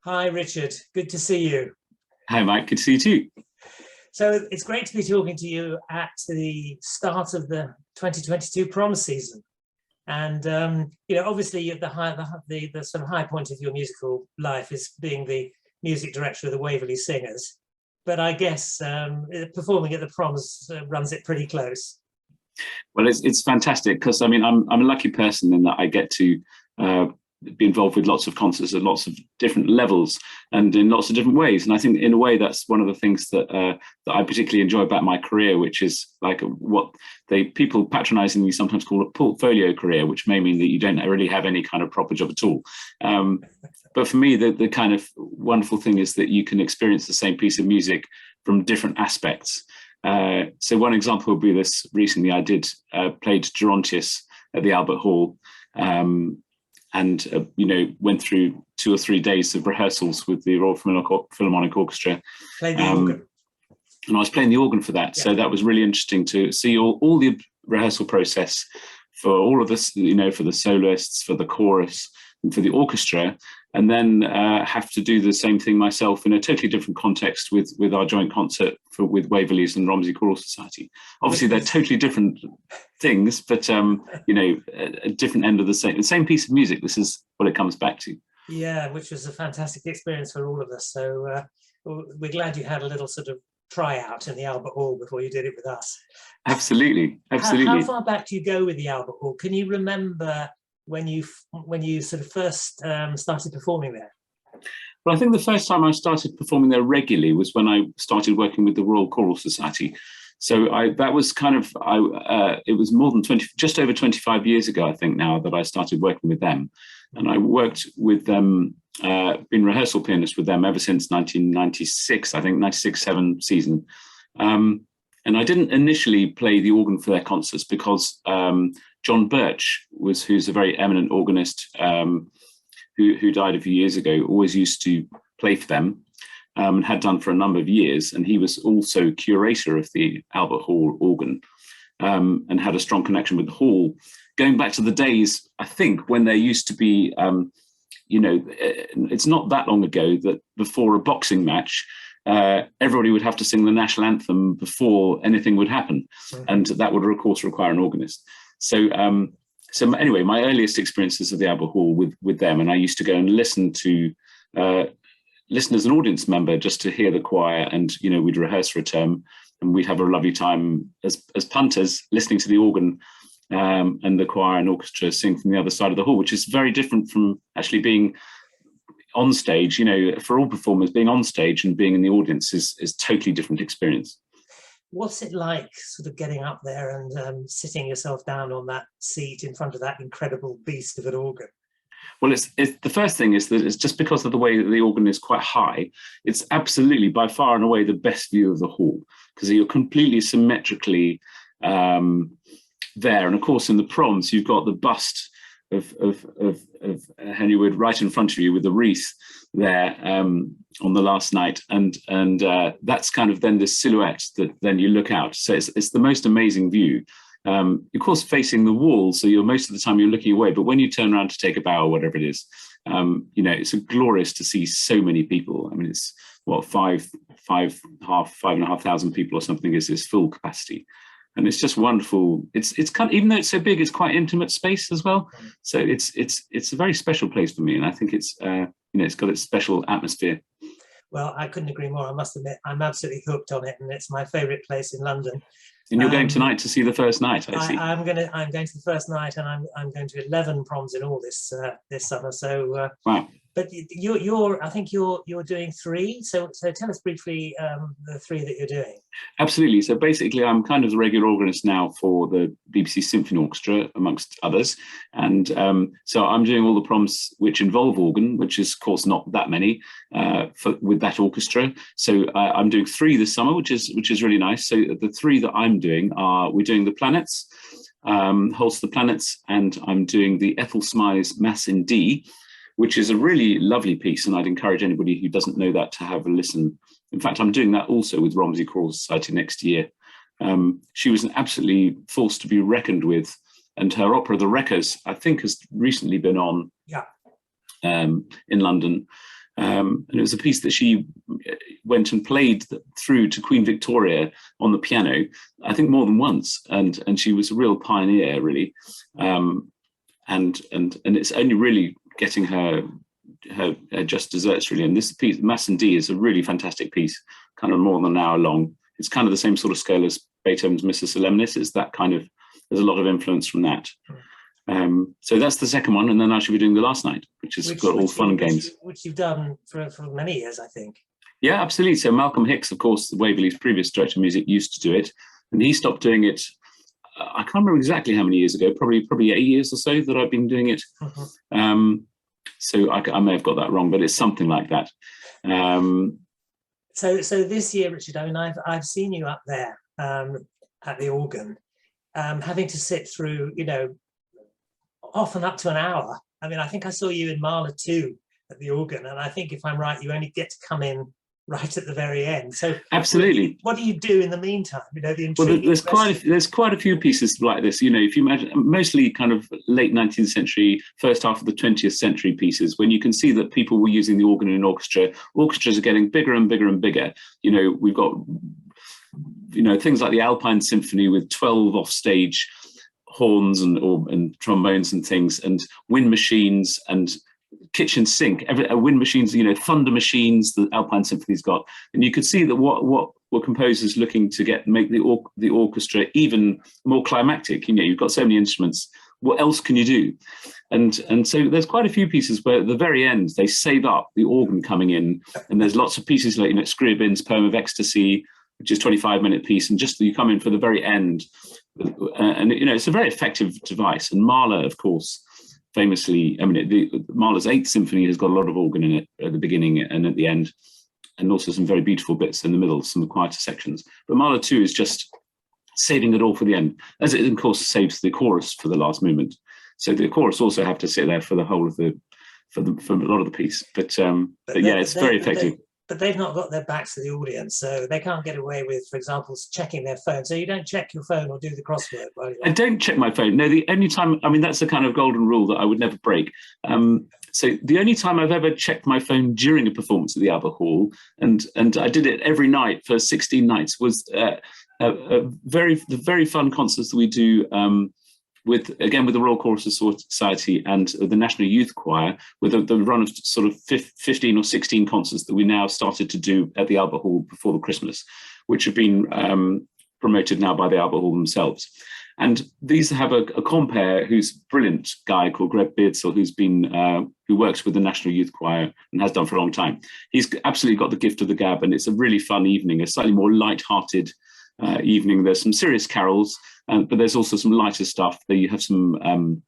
Hi, Richard. Good to see you. Hi, Mike. Good to see you too. So it's great to be talking to you at the start of the 2022 Proms season. And, obviously the sort of high point of your musical life is being the music director of the Waverley Singers. But I guess performing at the Proms runs it pretty close. Well, it's fantastic because, I mean, I'm a lucky person in that I get to be involved with lots of concerts at lots of different levels and in lots of different ways. And I think in a way that's one of the things that that I particularly enjoy about my career, which is like what people patronizingly sometimes call a portfolio career, which may mean that you don't really have any kind of proper job at all. But for me, the kind of wonderful thing is that you can experience the same piece of music from different aspects. So one example would be this. Recently I played Gerontius at the Albert Hall, and went through 2 or 3 days of rehearsals with the Royal Philharmonic Orchestra. Played the organ. And I was playing the organ for that. Yeah. So that was really interesting to see all the rehearsal process for all of this, for the soloists, for the chorus, and for the orchestra, and then have to do the same thing myself in a totally different context with our joint concert with Waverley's and Romsey Choral Society. Obviously, they're totally different things, but a different end of the same piece of music. This is what it comes back to. Yeah, which was a fantastic experience for all of us. So we're glad you had a little sort of tryout in the Albert Hall before you did it with us. Absolutely. How far back do you go with the Albert Hall? Can you remember when you sort of first started performing there? Well, I think the first time I started performing there regularly was when I started working with the Royal Choral Society. So that was it was more than just over 25 years ago, I think now, that I started working with them. And I worked with them, been rehearsal pianist with them ever since 1996, I think 96-7 season. And I didn't initially play the organ for their concerts because John Birch, who's a very eminent organist who died a few years ago, always used to play for them and had done for a number of years. And he was also curator of the Albert Hall organ and had a strong connection with the hall, going back to the days, I think, when there used to be, it's not that long ago that before a boxing match, everybody would have to sing the national anthem before anything would happen. And that would, of course, require an organist. So anyway, my earliest experiences of the Albert Hall with them, and I used to go and listen as an audience member just to hear the choir, and we'd rehearse for a term, and we'd have a lovely time as punters listening to the organ and the choir and orchestra sing from the other side of the hall, which is very different from actually being on stage. For all performers, being on stage and being in the audience is totally different experience. What's it like sort of getting up there and sitting yourself down on that seat in front of that incredible beast of an organ? Well, it's the first thing is that it's just because of the way that the organ is quite high, it's absolutely by far and away the best view of the hall, because you're completely symmetrically there. And of course, in the Proms, you've got the bust of Henry Wood right in front of you with the wreath there on the last night, and that's kind of then this silhouette that then you look out. So it's the most amazing view. Of course, facing the wall, so most of the time you're looking away, but when you turn around to take a bow or whatever it is, it's glorious to see so many people. I mean, it's what, 5,500 people or something is this full capacity. And it's just wonderful. It's kind of, even though it's so big, it's quite intimate space as well. So it's a very special place for me, and I think it's it's got its special atmosphere. Well, I couldn't agree more. I must admit, I'm absolutely hooked on it, and it's my favourite place in London. And you're going tonight to see the first night, I see. I'm going to the first night, and I'm going to 11 Proms in all this summer. So wow. But I think you're doing 3. So tell us briefly the 3 that you're doing. Absolutely. So basically, I'm kind of the regular organist now for the BBC Symphony Orchestra, amongst others. And so I'm doing all the Proms which involve organ, which is, of course, not that many with that orchestra. So I'm doing 3 this summer, which is really nice. So the 3 that I'm doing we're doing the Planets, Holst the Planets, and I'm doing the Ethel Smythe's Mass in D, which is a really lovely piece, and I'd encourage anybody who doesn't know that to have a listen. In fact, I'm doing that also with Romsey Choral Society next year. She was an absolutely force to be reckoned with, and her opera, The Wreckers, I think has recently been on in London. And it was a piece that she went and played through to Queen Victoria on the piano, I think more than once. And she was a real pioneer, really. And it's only really getting her just desserts, really. And this piece, Mass in D, is a really fantastic piece, kind of more than an hour long. It's kind of the same sort of scale as Beethoven's Missa Solemnis. It's that kind of, there's a lot of influence from that. So that's the second one, and then I should be doing the last night, which has got all fun and games. Which you've done for many years, I think. Yeah, absolutely. So Malcolm Hicks, of course, Waverley's previous director of music, used to do it, and he stopped doing it. I can't remember exactly how many years ago. Probably 8 years or so that I've been doing it. So I may have got that wrong, but it's something like that. So this year, Richard, I mean, I've seen you up there at the organ, having to sit through, you know, often up to an hour. I mean, I think I saw you in Mahler 2 at the organ, and I think, if I'm right, you only get to come in right at the very end. So absolutely, what do you do in the meantime? You know, there's quite a few pieces like this. You know, if you imagine, mostly kind of late 19th century, first half of the 20th century pieces, when you can see that people were using the organ in orchestra. Orchestras are getting bigger and bigger and bigger. You know, we've got, you know, things like the Alpine Symphony with 12 offstage horns and trombones and things, and wind machines and kitchen sink, wind machines, you know, thunder machines the Alpine Symphony's got. And you could see that what were composers looking to make the orchestra even more climactic. You know, you've got so many instruments, what else can you do? And so there's quite a few pieces where at the very end they save up the organ coming in, and there's lots of pieces like, you know, Scriabin's Poem of Ecstasy, which is a 25-minute piece, and just you come in for the very end. And you know, it's a very effective device. And Mahler, of course, famously, I mean, Mahler's 8th Symphony has got a lot of organ in it at the beginning and at the end, and also some very beautiful bits in the middle, some quieter sections. But Mahler 2 is just saving it all for the end, as it, of course, saves the chorus for the last movement. So the chorus also have to sit there for the whole of for a lot of the piece. But yeah, it's very effective. But they've not got their backs to the audience, so they can't get away with, for example, checking their phone. So you don't check your phone or do the crossword. I don't check my phone. No, the only time, I mean, that's the kind of golden rule that I would never break. So the only time I've ever checked my phone during a performance at the Albert Hall, and I did it every night for 16 nights, was the very fun concerts that we do with the Royal Choral Society and the National Youth Choir, with the run of sort of 15 or 16 concerts that we now started to do at the Albert Hall before the Christmas, which have been promoted now by the Albert Hall themselves. And these have a compere who's a brilliant guy called Greg Beardsall, who works with the National Youth Choir and has done for a long time. He's absolutely got the gift of the gab, and it's a really fun evening, a slightly more light-hearted evening. There's some serious carols, but there's also some lighter stuff. You have some,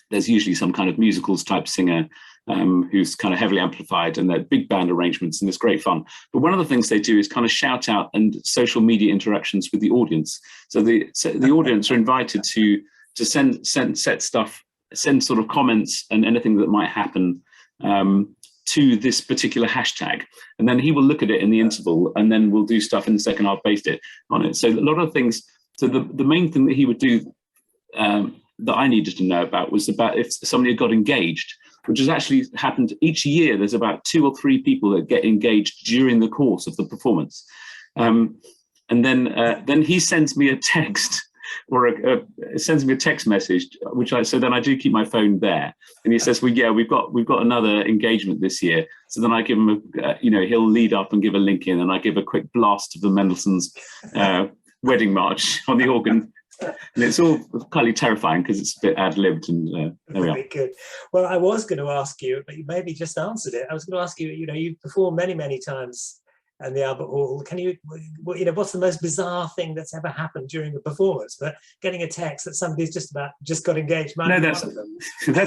there's usually some kind of musicals type singer who's kind of heavily amplified, and they're big band arrangements, and it's great fun. But one of the things they do is kind of shout out and social media interactions with the audience. So the audience are invited to send sort of comments and anything that might happen to this particular hashtag, and then he will look at it in the interval, and then we'll do stuff in the second half based on it. So a lot of things. So the main thing that he would do that I needed to know about was about if somebody had got engaged, which has actually happened each year. There's about 2 or 3 people that get engaged during the course of the performance, and then he sends me a text. Or sends me a text message, so then I do keep my phone there, and he says, "Well, yeah, we've got another engagement this year." So then I give him he'll lead up and give a link in, and I give a quick blast of the Mendelssohn's Wedding March on the organ, and it's all kind terrifying because it's a bit ad-libbed. And there we are. Very good. Well, I was going to ask you, but you maybe just answered it. I was going to ask you. You know, you've performed many times and the Albert Hall. Can you what's the most bizarre thing that's ever happened during a performance? But getting a text that somebody's just got engaged. No, that's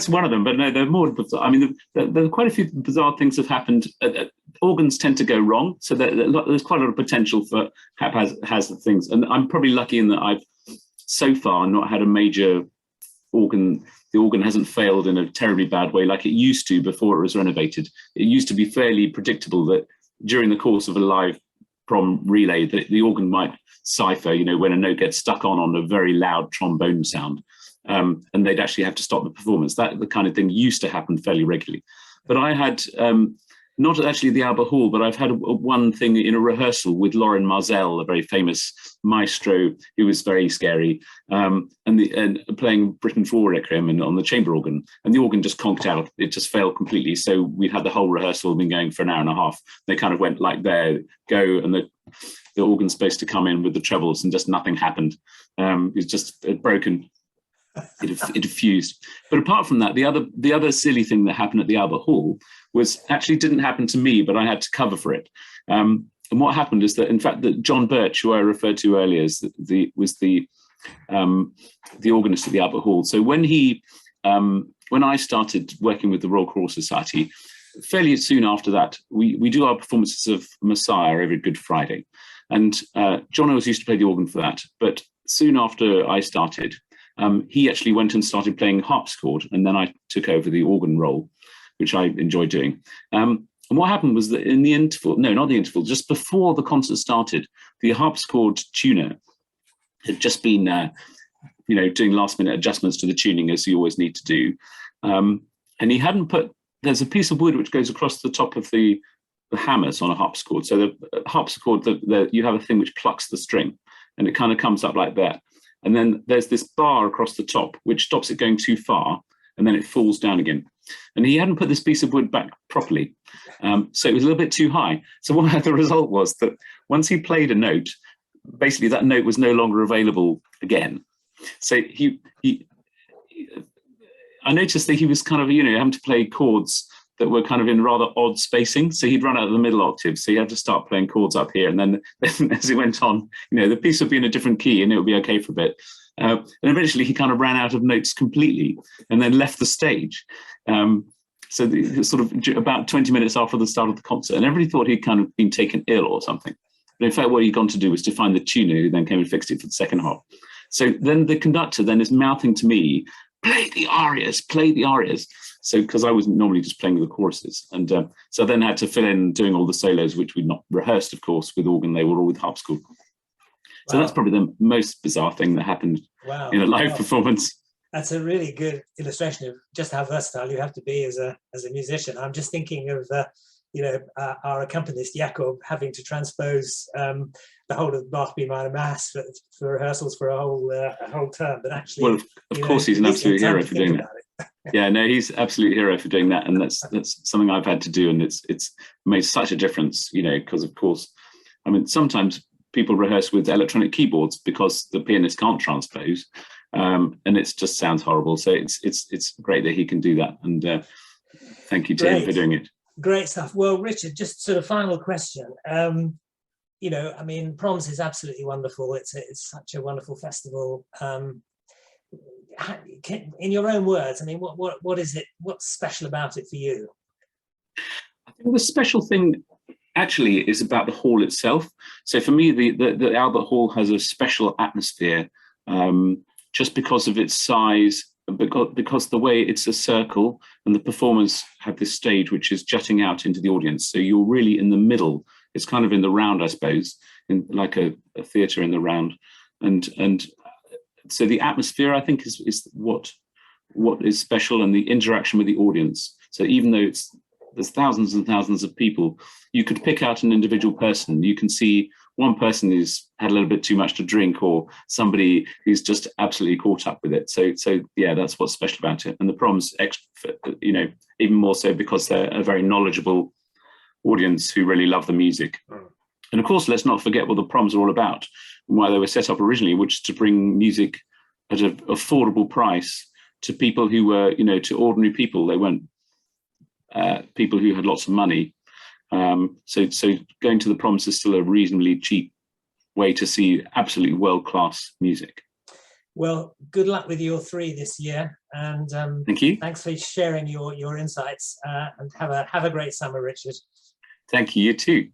one of them. But no, there are more. I mean, there are quite a few bizarre things have happened. Organs tend to go wrong, so there's quite a lot of potential for haphazard things. And I'm probably lucky in that I've so far not had a major organ. The organ hasn't failed in a terribly bad way like it used to before it was renovated. It used to be fairly predictable that during the course of a live prom relay, the organ might cipher, when a note gets stuck on a very loud trombone sound, and they'd actually have to stop the performance. That the kind of thing used to happen fairly regularly. But I had Not actually the Albert Hall, but I've had one thing in a rehearsal with Lauren Marzell, a very famous maestro who was very scary, and playing Britain for Requiem and on the chamber organ, and the organ just conked out. It just failed completely. So we'd had the whole rehearsal been going for an hour and a half. They kind of went like, there, go, and the organ's supposed to come in with the trebles, and just nothing happened. It's just broken. It fused. But apart from that, the other silly thing that happened at the Albert Hall was actually didn't happen to me, but I had to cover for it. And what happened is that, in fact, that John Birch, who I referred to earlier, was the organist at the Albert Hall. So when I started working with the Royal Choral Society, fairly soon after that, we do our performances of Messiah every Good Friday, and John always used to play the organ for that. But soon after I started, he actually went and started playing harpsichord, and then I took over the organ role, which I enjoyed doing. And what happened was that in the interval, no, not the interval, just before the concert started, the harpsichord tuner had just been, doing last-minute adjustments to the tuning, as you always need to do. And he hadn't there's a piece of wood which goes across the top of the hammers on a harpsichord. So the harpsichord, you have a thing which plucks the string, and it kind of comes up like that. And then there's this bar across the top, which stops it going too far, and then it falls down again. And he hadn't put this piece of wood back properly. So it was a little bit too high. So what the result was that once he played a note, basically that note was no longer available again. So I noticed that he was kind of, having to play chords that were kind of in rather odd spacing. So he'd run out of the middle octave. So he had to start playing chords up here. And then as it went on, the piece would be in a different key and it would be okay for a bit. And eventually he kind of ran out of notes completely and then left the stage. So sort of about 20 minutes after the start of the concert, and everybody thought he'd kind of been taken ill or something. But in fact, what he'd gone to do was to find the tuner, who then came and fixed it for the second half. So then the conductor then is mouthing to me, play the arias. So, because I wasn't normally just playing the choruses. And so I then had to fill in doing all the solos, which we'd not rehearsed, of course, with organ. They were all with harpsichord. So that's probably the most bizarre thing that happened in a live performance. That's a really good illustration of just how versatile you have to be as a musician. I'm just thinking of our accompanist Jakob having to transpose the whole of Bach B minor Mass for rehearsals for a whole term. But actually, well, of course, he's an absolute hero for doing that. Yeah, no, he's an absolute hero for doing that, and that's something I've had to do, and it's made such a difference. Because of course, I mean, sometimes people rehearse with electronic keyboards because the pianist can't transpose. And it just sounds horrible. So it's great that he can do that. And thank you to him for doing it. Great stuff. Well, Richard, just sort of final question. Proms is absolutely wonderful. It's such a wonderful festival. In your own words, what is it? What's special about it for you? I think the special thing actually is about the hall itself. So for me, the Albert Hall has a special atmosphere. Just because of its size, because the way it's a circle and the performers have this stage which is jutting out into the audience. So you're really in the middle. It's kind of in the round, I suppose, in like a theatre in the round. And so the atmosphere, I think, is what is special, and the interaction with the audience. So even though there's thousands and thousands of people, you could pick out an individual person. You can see one person who's had a little bit too much to drink, or somebody who's just absolutely caught up with it. So yeah, that's what's special about it. And the Proms, even more so because they're a very knowledgeable audience who really love the music. And of course, let's not forget what the Proms are all about and why they were set up originally, which is to bring music at an affordable price to people who were, to ordinary people. They weren't people who had lots of money. So going to the Proms is still a reasonably cheap way to see absolutely world-class music. Well, good luck with your 3 this year, and thank you. Thanks for sharing your insights, and have a great summer, Richard. Thank you. You too.